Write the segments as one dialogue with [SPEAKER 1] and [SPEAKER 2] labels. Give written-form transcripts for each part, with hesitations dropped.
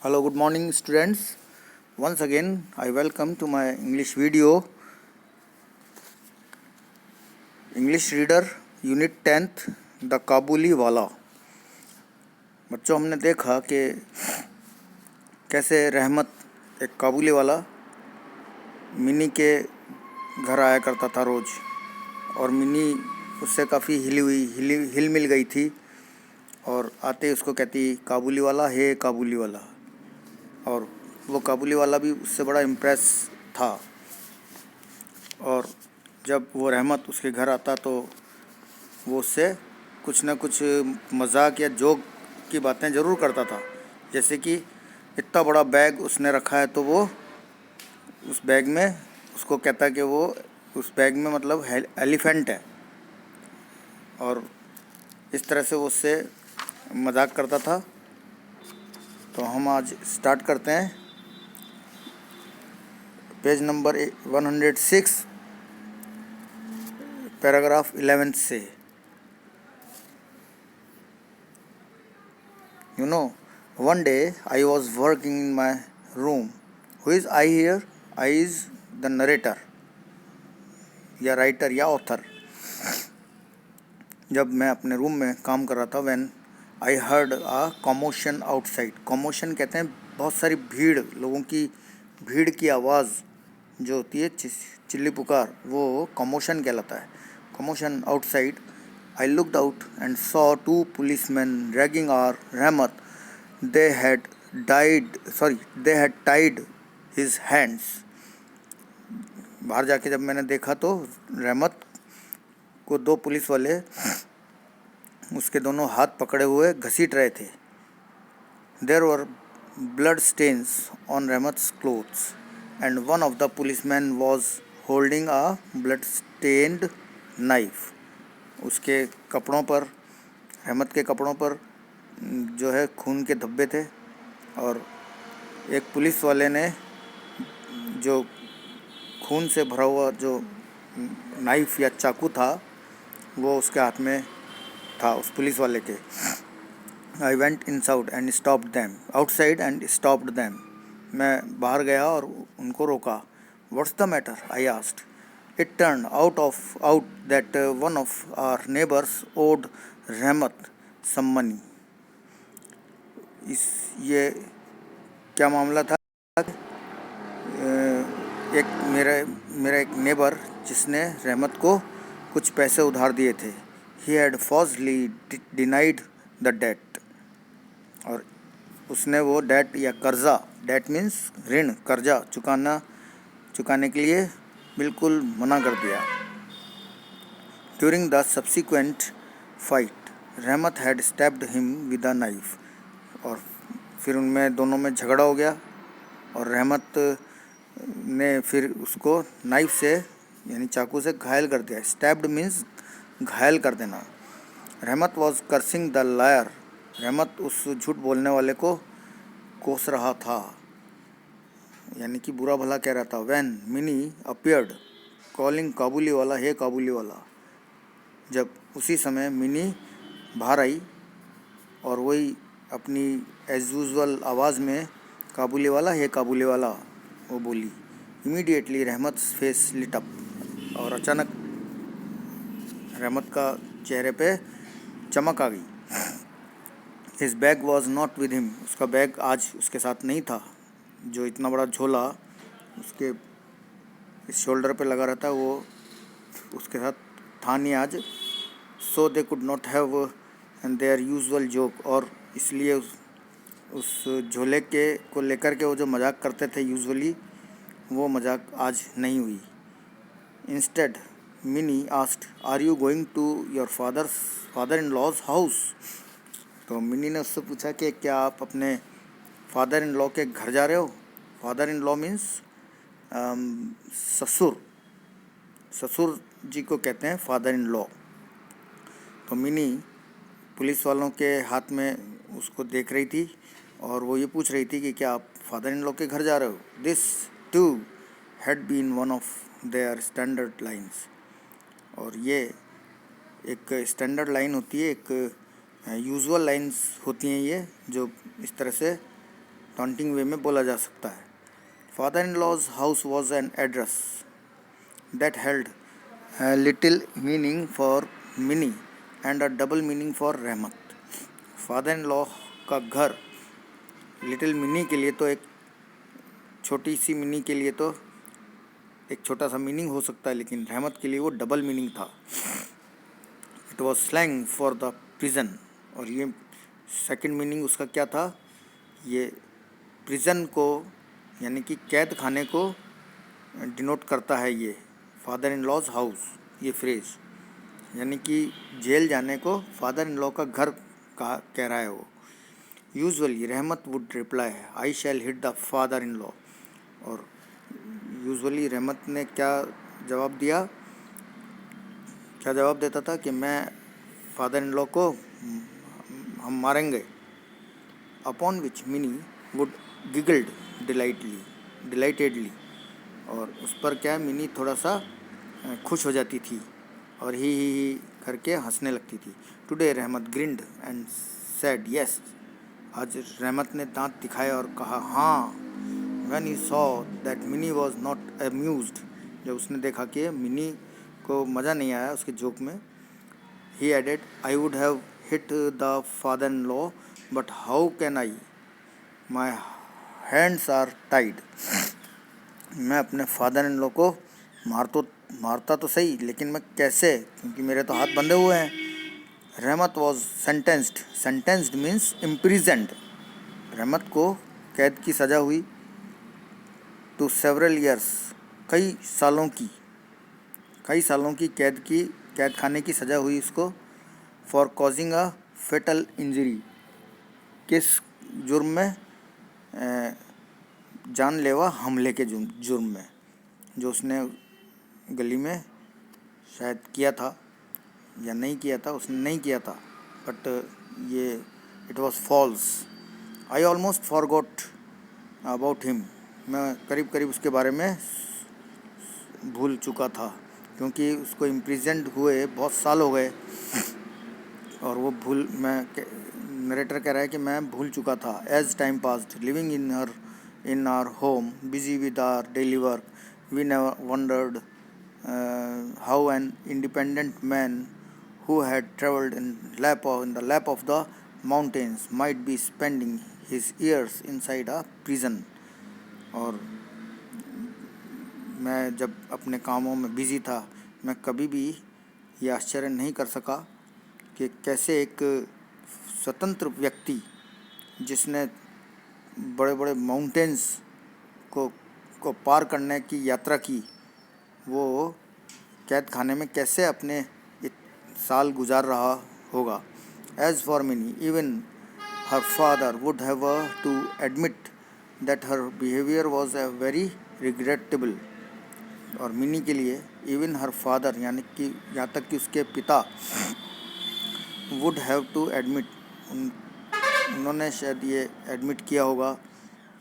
[SPEAKER 1] Hello, good morning, students. Once again, I welcome to my English video, English Reader, Unit 10th, The काबुली वाला। बच्चों, हमने देखा कि कैसे रहमत एक काबुली वाला मिनी के घर आया करता था रोज़, और मिनी उससे काफ़ी हिल मिल गई थी, और आते ही उसको कहती काबुली वाला, हे काबुली वाला। और वो काबुली वाला भी उससे बड़ा इम्प्रेस था, और जब वो रहमत उसके घर आता तो वो उससे कुछ ना कुछ मजाक या जोक की बातें ज़रूर करता था। जैसे कि इतना बड़ा बैग उसने रखा है तो वो उस बैग में उसको कहता कि वो उस बैग में मतलब एलिफेंट है, और इस तरह से वो उससे मजाक करता था। तो हम आज स्टार्ट करते हैं पेज नंबर 106, पैराग्राफ 11 से। One day I was working in my room. Who is I here? I is the narrator या राइटर या ऑथर। जब मैं अपने रूम में काम कर रहा था, when I heard a commotion outside. Commotion कहते हैं बहुत सारी भीड़, लोगों की भीड़ की आवाज़ जो होती है, चिल्ली पुकार, वो कॉमोशन कहलाता है। Commotion outside. I looked out and saw two policeman dragging our Rahmat. They had tied his hands. बाहर जाके जब मैंने देखा तो रहमत को दो पुलिस वाले उसके दोनों हाथ पकड़े हुए घसीट रहे थे। There were blood stains on Rahmat's clothes, and one of the policemen was holding a blood-stained knife. उसके कपड़ों पर, रहमत के कपड़ों पर जो है खून के धब्बे थे, और एक पुलिस वाले ने जो खून से भरा हुआ जो नाइफ या चाकू था वो उसके हाथ में था, उस पुलिस वाले के। I went outside and stopped them. मैं बाहर गया और उनको रोका। What's the matter? I asked. It turn out that one of our neighbours owed Rahmat some money. ये क्या मामला था? एक मेरा एक नेबर जिसने रहमत को कुछ पैसे उधार दिए थे। He had falsely denied the debt. और उसने वो डेट या कर्जा, डेट मीन्स ऋण, कर्जा चुकाने के लिए बिल्कुल मना कर दिया। ड्यूरिंग द सब्सिक्वेंट फाइट रहमत had stabbed him with a knife. और फिर उनमें दोनों में झगड़ा हो गया, और रहमत ने फिर उसको नाइफ से यानी चाकू से घायल कर दिया। स्टैब्ड मीन्स घायल कर देना। रहमत वॉज कर्सिंग द लायर। रहमत उस झूठ बोलने वाले को कोस रहा था, यानी कि बुरा भला कह रहा था। व्हेन मिनी अपीयर्ड कॉलिंग काबुली वाला, हे काबुली वाला। जब उसी समय मिनी बाहर आई और वही अपनी एज यूजुअल आवाज़ में काबुली वाला, हे काबुली वाला वो बोली। इमीडिएटली रहमत फेस लिट अप। और अचानक रहमत का चेहरे पे चमक आ गई। His bag was not with him. उसका बैग आज उसके साथ नहीं था। जो इतना बड़ा झोला उसके इस शोल्डर पे लगा रहता, वो उसके साथ था नहीं आज। So they could not have their usual joke. और इसलिए उस झोले के को लेकर के वो जो मजाक करते थे यूजुअली, वो मजाक आज नहीं हुई। Instead Mini asked, are you going to your father in law's house? तो मिनी ने उससे पूछा कि क्या आप अपने फादर इन लॉ के घर जा रहे हो? फादर इन लॉ मीन्स ससुर जी को कहते हैं फादर इन लॉ। तो मिनी पुलिस वालों के हाथ में उसको देख रही थी, और वो ये पूछ रही थी कि क्या आप फादर इन लॉ के घर जा रहे हो? This too had been one of their standard lines. और ये एक स्टैंडर्ड लाइन होती है, एक यूजुअल लाइन्स होती हैं ये, जो इस तरह से टॉन्टिंग वे में बोला जा सकता है। Father in law's house was an address that held little meaning for Mini and a double meaning for Rahmat. Father in law का घर लिटिल मिनी के लिए तो एक छोटी सी मिनी के लिए तो एक छोटा सा मीनिंग हो सकता है, लेकिन रहमत के लिए वो डबल मीनिंग था। It was slang for the prison, और ये सेकंड मीनिंग उसका क्या था, ये प्रिजन को यानी कि कैद खाने को डिनोट करता है। ये फादर इन लॉज हाउस ये फ्रेज यानी कि जेल जाने को फादर इन लॉ का घर कह रहा है वो। Usually Rahmat would reply I shall hit the father in law, और यूजुअली रहमत ने क्या जवाब दिया, क्या जवाब देता था कि मैं फादर इन लॉ को हम मारेंगे। Upon which Mini would giggled delightedly, और उस पर क्या मिनी थोड़ा सा खुश हो जाती थी और ही करके हंसने लगती थी। टुडे रहमत ग्रिंड एंड सेड यस, आज रहमत ने दांत दिखाए और कहा हाँ। When he saw that mini was not amused, जब उसने देखा कि मिनी को मज़ा नहीं आया उसके जोक में, he added I would have hit the father in law but how can I, my hands are tied. मैं अपने फादर इन लॉ को मारता तो सही, लेकिन मैं कैसे, क्योंकि मेरे तो हाथ बंधे हुए हैं। रहमत वॉज सेंटेंस्ड मीन्स इम्प्रिजेंड, रहमत को कैद की सज़ा हुई। टू सेवरल ईयर्स, कई सालों की कैद खाने की सज़ा हुई उसको। For causing a fatal injury, किस जुर्म में, जानलेवा हमले के जुर्म में, जो उसने गली में शायद किया था या नहीं किया था, उसने नहीं किया था, बट ये it was false. I almost forgot about him, मैं करीब उसके बारे में भूल चुका था, क्योंकि उसको इम्प्रिजेंट हुए बहुत साल हो गए, और वो नरेटर कह रहा है कि मैं भूल चुका था। As time passed living in our home busy with our daily work, we never wondered how an independent man who had travelled in the lap of the mountains might be spending his years inside a prison। और मैं जब अपने कामों में busy था, मैं कभी भी ये आश्चर्य नहीं कर सका कि कैसे एक स्वतंत्र व्यक्ति जिसने बड़े बड़े माउंटेन्स को पार करने की यात्रा की, वो कैद खाने में कैसे अपने साल गुजार रहा होगा। As for Mini even her father would have to admit that her behaviour was a very regrettable, और मिनी के लिए इवन हर फादर यानी कि यहाँ तक कि उसके पिता वुड हैव टू एडमिट, उन्होंने शायद ये एडमिट किया होगा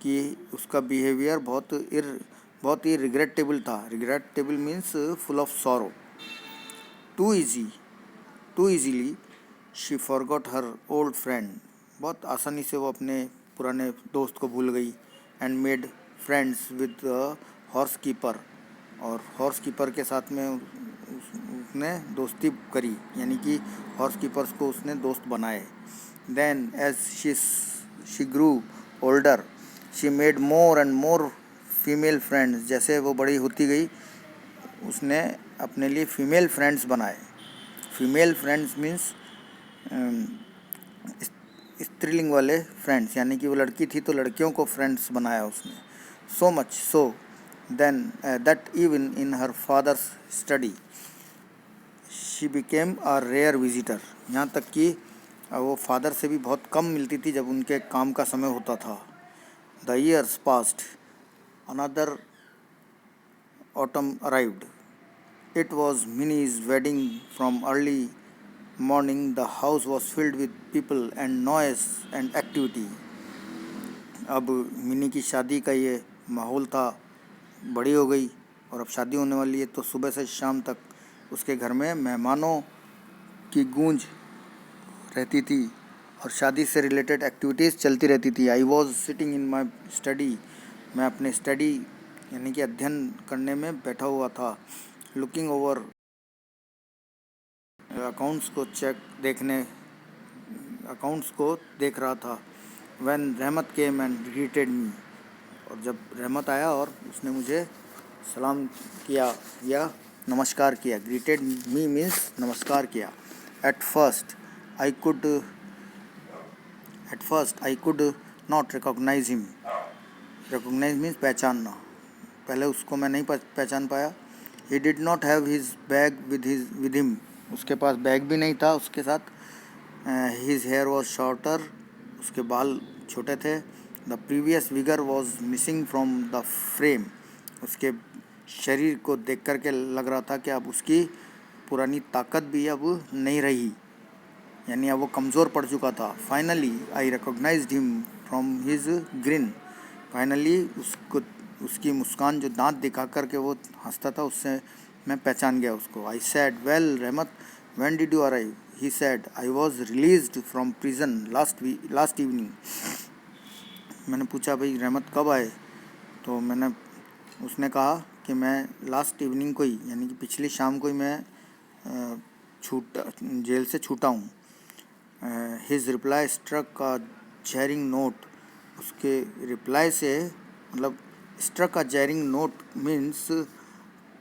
[SPEAKER 1] कि उसका बिहेवियर बहुत ही रिग्रेटेबल था। Regrettable means full of sorrow. Too easily she forgot her old friend, बहुत आसानी से वो अपने पुराने दोस्त को भूल गई। And made friends with horse keeper, और हॉर्स कीपर के साथ में उसने दोस्ती करी, यानी कि हॉर्स कीपर्स को उसने दोस्त बनाए। Then as she grew older she made more and more female friends, जैसे वो बड़ी होती गई उसने अपने लिए फीमेल फ्रेंड्स बनाए। फीमेल फ्रेंड्स मीन्स स्त्रीलिंग वाले फ्रेंड्स, यानी कि वो लड़की थी तो लड़कियों को फ्रेंड्स बनाया उसने। So much so then that even in her father's study she became a rare visitor, यहाँ तक कि वो फादर से भी बहुत कम मिलती थी जब उनके काम का समय होता था। The years past, another autumn arrived. It was Minnie's wedding. From early morning, the house was filled with people and noise and activity. अब मिनी की शादी का ये माहौल था, बड़ी हो गई और अब शादी होने वाली है, तो सुबह से शाम तक उसके घर में मेहमानों की गूंज रहती थी और शादी से रिलेटेड एक्टिविटीज़ चलती रहती थी। I was sitting in my study, मैं अपने स्टडी यानी कि अध्ययन करने में बैठा हुआ था। लुकिंग ओवर, अकाउंट्स को अकाउंट्स को देख रहा था। व्हेन रहमत केम एंड ग्रीटेड मी, और जब रहमत आया और उसने मुझे सलाम किया या नमस्कार किया। ग्रीटेड मी मीन्स नमस्कार किया। At first I could not recognise him. Recognise means पहचानना। पहले उसको मैं नहीं पहचान पाया। He did not have his bag with him, उसके पास बैग भी नहीं था उसके साथ। हिज हेयर वॉज शॉर्टर, उसके बाल छोटे थे। The previous vigour was missing from the frame, उसके शरीर को देख कर के लग रहा था कि अब उसकी पुरानी ताकत भी अब नहीं रही, यानी अब वो कमज़ोर पड़ चुका था। Finally I recognised him from his grin, finally उसकी मुस्कान, जो दांत दिखा कर के वो हंसता था, उससे मैं पहचान गया उसको। आई सैड, वेल रहमत, when did you arrive? He sad, I was released from prison last evening. मैंने पूछा, भाई रहमत कब आए? तो उसने कहा कि मैं लास्ट इवनिंग को ही, यानी कि पिछली शाम को ही मैं जेल से छूटा हूँ। His reply struck a jarring note, उसके रिप्लाई से मतलब struck a jarring note means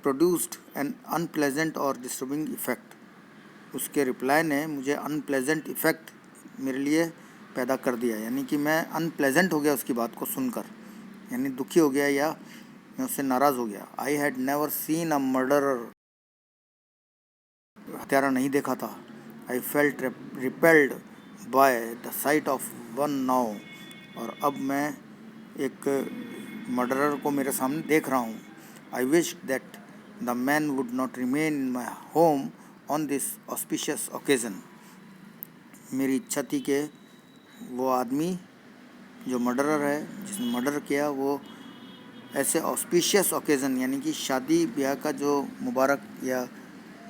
[SPEAKER 1] produced an unpleasant और डिस्टर्बिंग इफेक्ट। उसके रिप्लाई ने मुझे अनप्लेजेंट इफेक्ट मेरे लिए पैदा कर दिया, यानी कि मैं अनप्लेजेंट हो गया उसकी बात को सुनकर, यानी दुखी हो गया या मैं उससे नाराज़ हो गया। I had never seen a murderer, हत्यारा नहीं देखा था। I felt repelled by the site of one now, और अब मैं एक मर्डरर को मेरे सामने देख रहा हूँ। I wish that the man would not remain in my home on this auspicious occasion. मेरी इच्छा थी कि वो आदमी जो मर्डरर है, जिसने मर्डर किया, वो ऐसे ऑस्पिशियस ओकेज़न, यानी कि शादी ब्याह का जो मुबारक या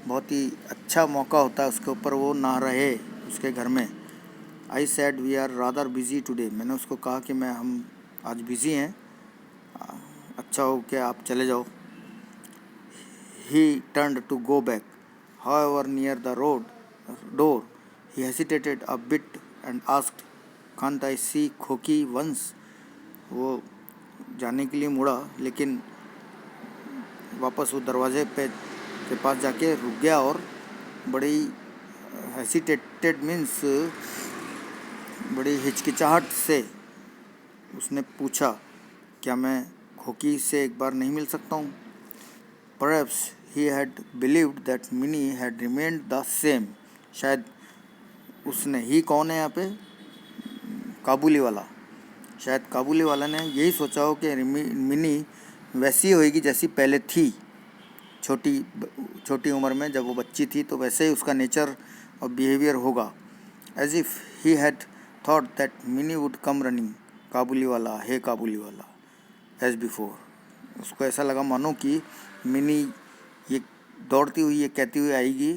[SPEAKER 1] बहुत ही अच्छा मौका होता है, उसके ऊपर वो ना रहे उसके घर में। I said we are rather busy today, मैंने उसको कहा कि हम आज बिज़ी हैं, अच्छा हो कि आप चले जाओ। He turned to go back, however near the door he hesitated a bit and asked, can't I see Khooki once? वो जाने के लिए मुड़ा, लेकिन वापस वो दरवाजे के पास जाके रुक गया और बड़ी हेसिटेटेड मीन्स बड़ी हिचकिचाहट से उसने पूछा, क्या मैं खोकी से एक बार नहीं मिल सकता हूँ? Perhaps he had believed that Minnie had remained the same, शायद उसने, ही कौन है यहाँ पे? काबुली वाला। शायद काबुली वाला ने यही सोचा हो कि मिनी वैसी होएगी जैसी पहले थी, छोटी उम्र में जब वो बच्ची थी, तो वैसे ही उसका नेचर और बिहेवियर होगा। As if he had thought that Mini would come running, Kabuliwala, hey काबुली वाला, एज बिफोर। उसको ऐसा लगा मानो कि मिनी ये दौड़ती हुई, ये कहती हुई आएगी,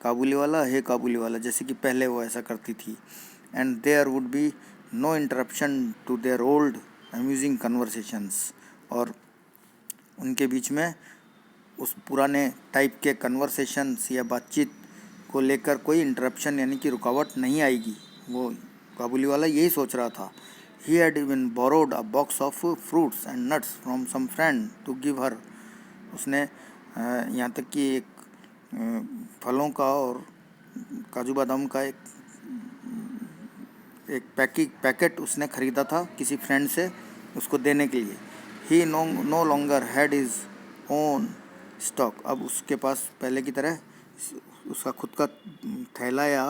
[SPEAKER 1] काबुली वाला, हे काबुली वाला, जैसे कि पहले वो ऐसा करती थी। And there would be no interruption to their old amusing conversations, और उनके बीच में उस पुराने टाइप के कन्वर्सेशंस या बातचीत को लेकर कोई इंटरप्शन यानी कि रुकावट नहीं आएगी। वो काबुली वाला यही सोच रहा था। He had even borrowed a box of fruits and nuts from some friend to give her, उसने यहाँ तक कि एक फलों का और काजू बादाम का एक पैकेट उसने ख़रीदा था किसी फ्रेंड से उसको देने के लिए। He no longer had his own stock, अब उसके पास पहले की तरह उसका खुद का थैला या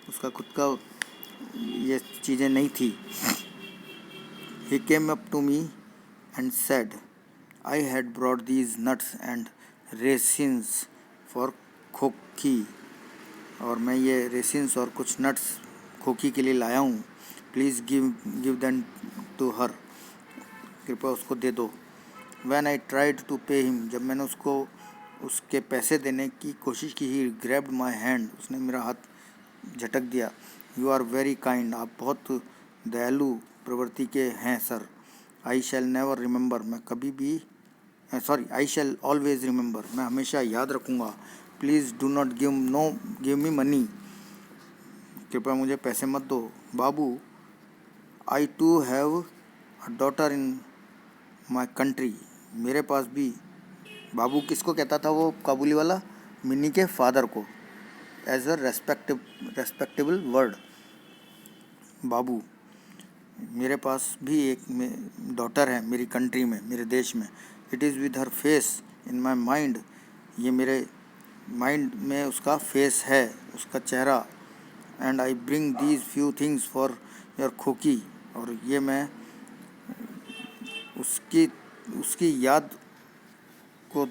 [SPEAKER 1] उसका खुद का ये चीज़ें नहीं थी। He came up to me and said, I had brought these nuts and raisins for Khooki, और मैं ये रेसिन्स और कुछ नट्स खोकी के लिए लाया हूँ। Please give them to her, कृपया उसको दे दो। When I tried to pay him, जब मैंने उसको उसके पैसे देने की कोशिश की, ही ग्रैब्ड माई हैंड, उसने मेरा हाथ झटक दिया। यू आर वेरी काइंड, आप बहुत दयालु प्रवृत्ति के हैं सर। आई शैल नेवर रिमेंबर, मैं कभी भी आई शैल ऑलवेज रिमेंबर, मैं हमेशा याद रखूँगा। Please do not give me money, कृपया मुझे पैसे मत दो। Babu, I too have a daughter in my country, मेरे पास भी। बाबू किसको कहता था वो काबुली वाला? मिनी के फादर को, एज अ रेस्पेक्टेबल वर्ड। बाबू, मेरे पास भी एक डॉटर है मेरी कंट्री में, मेरे देश में। It is with her face in my mind, ये मेरे माइंड में उसका फेस है, उसका चेहरा। And I bring these few things for your खोकी, और ये मैं उसकी उसकी याद को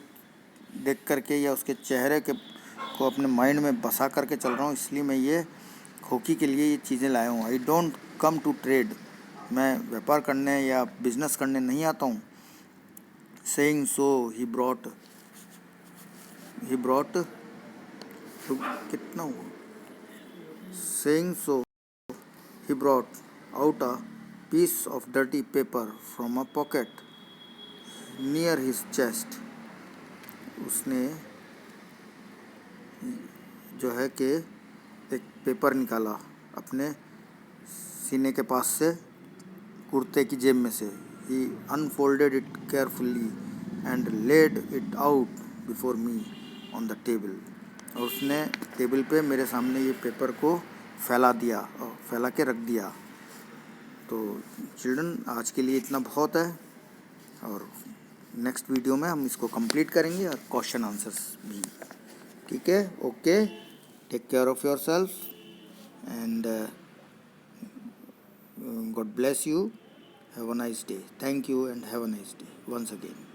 [SPEAKER 1] देख करके या उसके चेहरे के को अपने माइंड में बसा करके चल रहा हूँ, इसलिए मैं ये खोकी के लिए ये चीज़ें लाया हूँ। I don't come to trade, मैं व्यापार करने या बिजनेस करने नहीं आता हूँ। सेइंग सो ही ब्रॉट कितना हुआ? Saying so he brought out a piece of dirty paper from a pocket near his chest, उसने जो है कि एक पेपर निकाला अपने सीने के पास से, कुर्ते की जेब में से। He unfolded it carefully and laid it out before me on the table, और उसने टेबल पे मेरे सामने ये पेपर को फैला दिया और फैला के रख दिया। तो चिल्ड्रन, आज के लिए इतना बहुत है, और नेक्स्ट वीडियो में हम इसको कंप्लीट करेंगे और क्वेश्चन आंसर्स भी। ठीक है? Okay, take care of your self and God bless you. Have a nice day. Thank you and have a nice day once again.